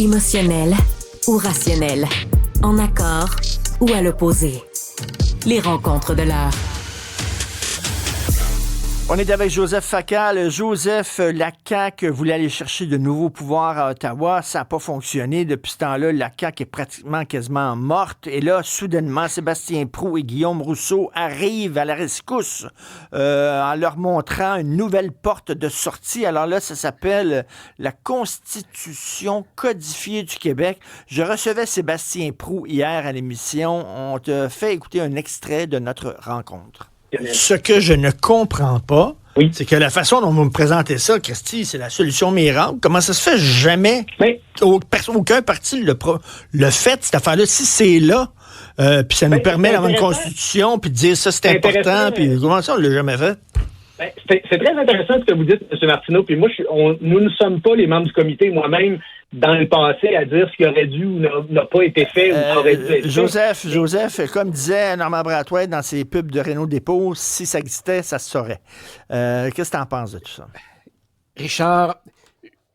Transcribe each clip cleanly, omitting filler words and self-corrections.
Émotionnel ou rationnel, en accord ou à l'opposé. Les rencontres de l'heure. On est avec Joseph Facal. Joseph, la CAQ voulait aller chercher de nouveaux pouvoirs à Ottawa. Ça n'a pas fonctionné. Depuis ce temps-là, la CAQ est pratiquement quasiment morte. Et là, soudainement, Sébastien Proulx et Guillaume Rousseau arrivent à la rescousse en leur montrant une nouvelle porte de sortie. Alors là, ça s'appelle la Constitution codifiée du Québec. Je recevais Sébastien Proulx hier à l'émission. On te fait écouter un extrait de notre rencontre. Ce que je ne comprends pas, c'est que la façon dont vous me présentez ça, Christy, c'est la solution miracle. Comment ça se fait? Jamais aucun parti le fait, cette affaire-là. Si c'est là, puis ça nous permet d'avoir une constitution, puis de dire ça, c'est important, puis comment ça, on l'a jamais fait? C'est très intéressant ce que vous dites, M. Martineau. Puis moi, nous ne sommes pas les membres du comité, moi-même, dans le passé, à dire ce qui aurait dûu ou n'a pas été fait ou aurait dû être fait. Joseph, comme disait Normand Brathwaite dans ses pubs de Renault Dépôt, si ça existait, ça se saurait. Qu'est-ce que tu en penses de tout ça? Richard,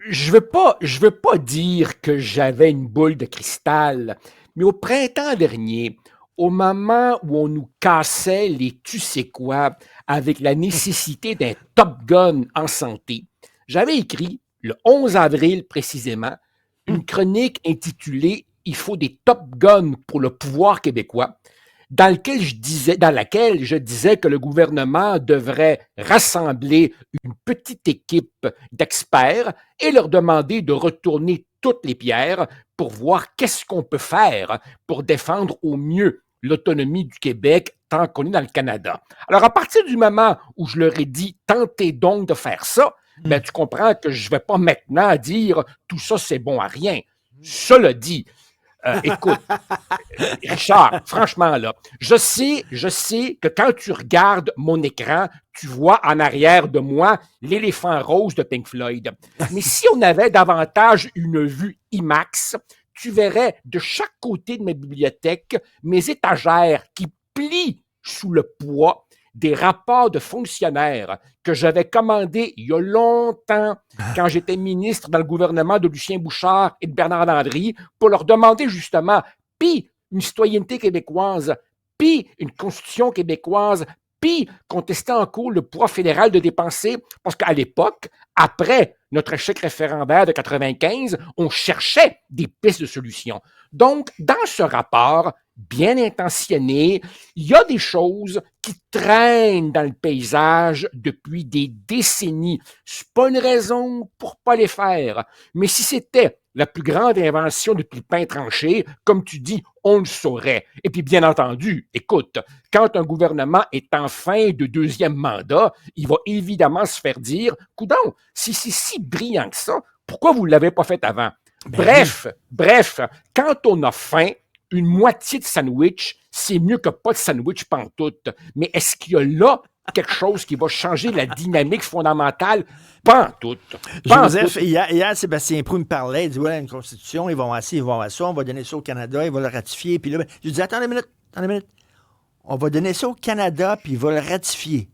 je veux pas dire que j'avais une boule de cristal, mais au printemps dernier, au moment où on nous cassait les tu sais quoi avec la nécessité d'un Top Gun en santé, j'avais écrit, le 11 avril précisément, une chronique intitulée « Il faut des Top Guns pour le pouvoir québécois », dans laquelle je disais que le gouvernement devrait rassembler une petite équipe d'experts et leur demander de retourner toutes les pierres pour voir qu'est-ce qu'on peut faire pour défendre au mieux l'autonomie du Québec tant qu'on est dans le Canada. Alors, à partir du moment où je leur ai dit « tentez donc de faire ça », ben, tu comprends que je ne vais pas maintenant dire « tout ça, c'est bon à rien ». Cela dit, écoute, Richard, franchement, là, je sais que quand tu regardes mon écran, tu vois en arrière de moi l'éléphant rose de Pink Floyd. Mais si on avait davantage une vue IMAX, tu verrais de chaque côté de ma bibliothèque mes étagères qui plient sous le poids des rapports de fonctionnaires que j'avais commandés il y a longtemps quand j'étais ministre dans le gouvernement de Lucien Bouchard et de Bernard Landry pour leur demander justement, puis une citoyenneté québécoise, puis une constitution québécoise, puis contester en cours le pouvoir fédéral de dépenser, parce qu'à l'époque, après notre échec référendaire de 95, on cherchait des pistes de solutions. Donc, dans ce rapport bien intentionné, il y a des choses qui traînent dans le paysage depuis des décennies. C'est pas une raison pour pas les faire. Mais si c'était la plus grande invention depuis le pain tranché, comme tu dis, on le saurait. Et puis, bien entendu, écoute, quand un gouvernement est en fin de deuxième mandat, il va évidemment se faire dire, coudonc, si c'est si brillant que ça, pourquoi vous ne l'avez pas fait avant? Bref, quand on a faim, une moitié de sandwich, c'est mieux que pas de sandwich pantoute. Mais est-ce qu'il y a là quelque chose qui va changer la dynamique fondamentale? Pantoute. Joseph, hier, Sébastien Proulx me parlait, il dit, ouais, une constitution, ils vont à ci, ils vont à ça, on va donner ça au Canada, ils vont le ratifier. Puis là, je dis, attendez une minute. On va donner ça au Canada, puis il va le ratifier.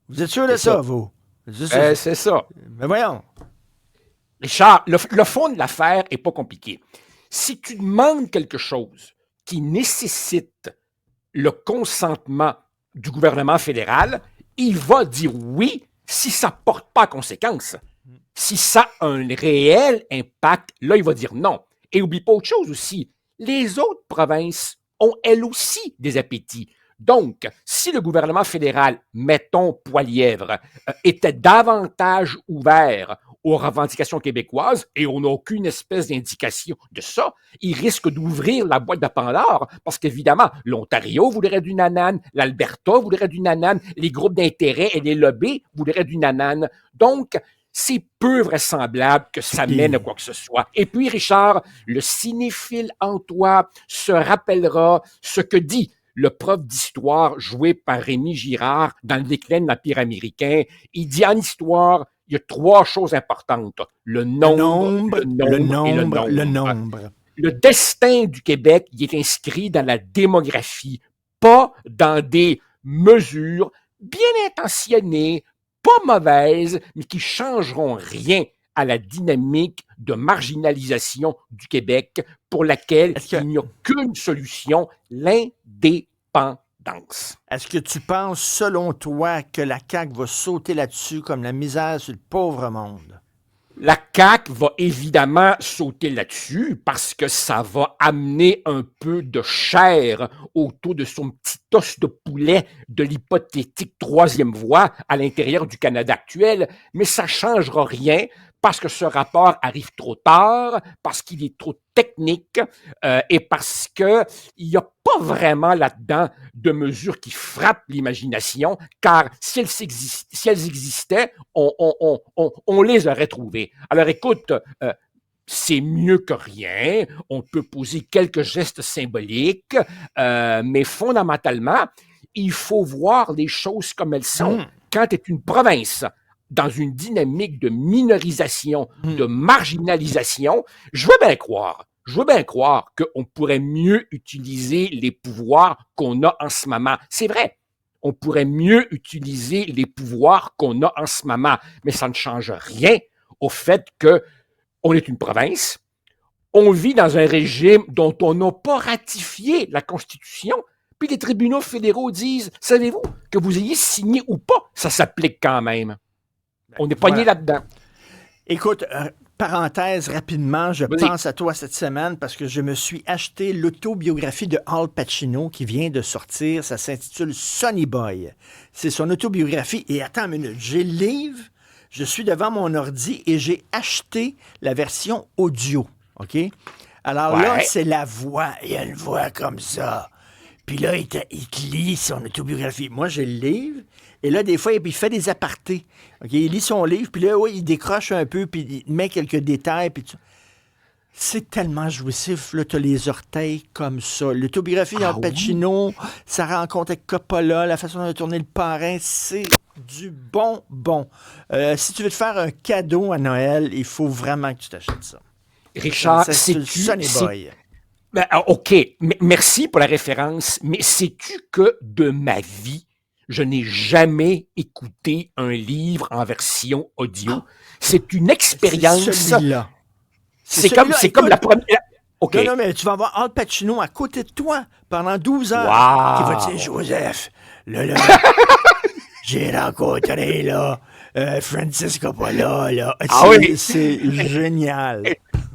Vous êtes sûr de ça, vous? C'est ça. Mais voyons. Richard, le fond de l'affaire n'est pas compliqué. Si tu demandes quelque chose qui nécessite le consentement du gouvernement fédéral, il va dire oui si ça ne porte pas à conséquence. Si ça a un réel impact, là, il va dire non. Et oublie pas autre chose aussi, les autres provinces ont elles aussi des appétits. Donc, si le gouvernement fédéral, mettons Poilièvre, était davantage ouvert aux revendications québécoises, et on n'a aucune espèce d'indication de ça, il risque d'ouvrir la boîte de Pandore, parce qu'évidemment, l'Ontario voudrait du nanan, l'Alberta voudrait du nanan, les groupes d'intérêt et les lobbies voudraient du nanan. Donc, c'est peu vraisemblable que ça mène à quoi que ce soit. Et puis, Richard, le cinéphile en toi se rappellera ce que dit le prof d'histoire joué par Rémi Girard dans le déclin de l'Empire américain. Il dit en histoire, il y a trois choses importantes. Le nombre. Le destin du Québec, il est inscrit dans la démographie, pas dans des mesures bien intentionnées, pas mauvaises, mais qui changeront rien à la dynamique de marginalisation du Québec pour laquelle il n'y a qu'une solution, l'indépendance. Est-ce que tu penses, selon toi, que la CAQ va sauter là-dessus comme la misère sur le pauvre monde? La CAQ va évidemment sauter là-dessus parce que ça va amener un peu de chair autour de son petit os de poulet de l'hypothétique troisième voie à l'intérieur du Canada actuel, mais ça ne changera rien parce que ce rapport arrive trop tard, parce qu'il est trop technique et parce qu'il n'y a pas vraiment là-dedans de mesures qui frappent l'imagination, car si elles existaient, on les aurait trouvées. Alors écoute, c'est mieux que rien, on peut poser quelques gestes symboliques, mais fondamentalement, il faut voir les choses comme elles sont. Quand tu es une province dans une dynamique de minorisation, de marginalisation, je veux bien croire qu'on pourrait mieux utiliser les pouvoirs qu'on a en ce moment. C'est vrai, on pourrait mieux utiliser les pouvoirs qu'on a en ce moment, mais ça ne change rien au fait qu'on est une province, on vit dans un régime dont on n'a pas ratifié la Constitution, puis les tribunaux fédéraux disent, savez-vous, que vous ayez signé ou pas, ça s'applique quand même. On est pogné là-dedans. Écoute, parenthèse rapidement, je pense à toi cette semaine parce que je me suis acheté l'autobiographie de Al Pacino qui vient de sortir. Ça s'intitule Sonny Boy. C'est son autobiographie. Et attends une minute, j'ai le livre, je suis devant mon ordi et j'ai acheté la version audio. OK? Alors là, c'est la voix. Il y a une voix comme ça. Puis là, il te lit son autobiographie. Moi, j'ai le livre. Et là, des fois, il fait des apartés. Okay? Il lit son livre, puis là, il décroche un peu, puis il met quelques détails. Puis c'est tellement jouissif. Là, tu as les orteils comme ça. L'autobiographie d'Al Pacino, sa rencontre avec Coppola, la façon de tourner le parrain, c'est du bonbon. Si tu veux te faire un cadeau à Noël, il faut vraiment que tu t'achètes ça. Richard, c'est Sonny Boy. Ben, OK, merci pour la référence, mais sais-tu que de ma vie, je n'ai jamais écouté un livre en version audio. C'est une expérience. C'est celui-là. C'est comme la première. Okay. Non, mais tu vas avoir Al Pacino à côté de toi pendant 12 heures. Wow. Qui va te dire, Joseph, là, j'ai rencontré, là, Francis Coppola, là. C'est génial.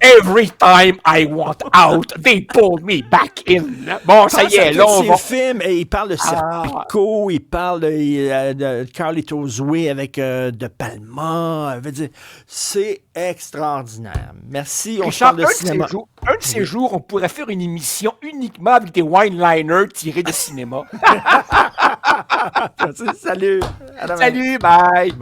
Every time I want out, they pull me back in. Bon, ça y est, là, on va... films, et il parle de Serpico, il parle de Carlitos Way avec De Palma. C'est extraordinaire. Merci, on parle de cinéma. Un de ces jours, on pourrait faire une émission uniquement avec des wine-liners tirés de cinéma. Salut. Salut, bye.